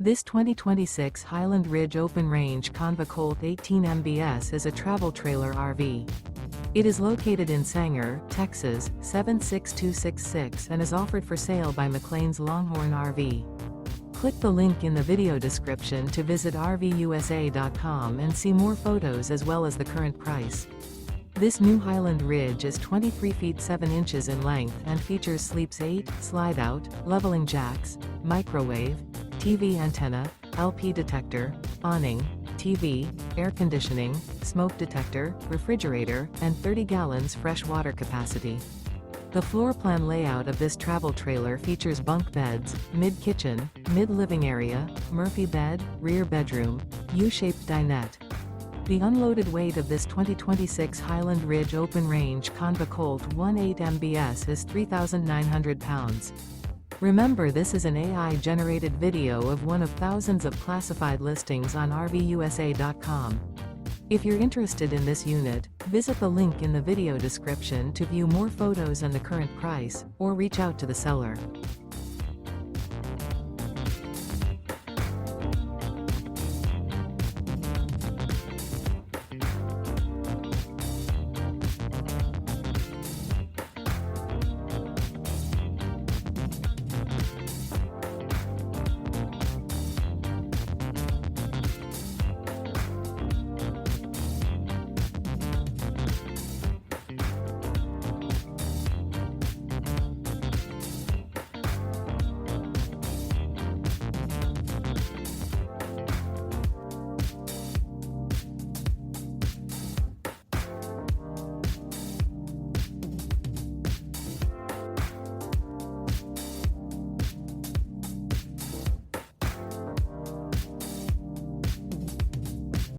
This 2026 Highland Ridge Open Range CONV COLT 18 MBS is a travel trailer RV. It is located in Sanger, Texas, 76266 and is offered for sale by McClain's Longhorn RV. Click the link in the video description to visit RVUSA.com and see more photos as well as the current price. This new Highland Ridge is 23 feet 7 inches in length and features sleeps 8, slide-out, leveling jacks, microwave, TV antenna, LP detector, awning, TV, air conditioning, smoke detector, refrigerator, and 30 gallons fresh water capacity. The floor plan layout of this travel trailer features bunk beds, mid-kitchen, mid-living area, Murphy bed, rear bedroom, U-shaped dinette. The unloaded weight of this 2026 Highland Ridge Open Range CONV COLT 18 MBS is 3,900 pounds. Remember, this is an AI-generated video of one of thousands of classified listings on RVUSA.com. If you're interested in this unit, visit the link in the video description to view more photos and the current price, or reach out to the seller.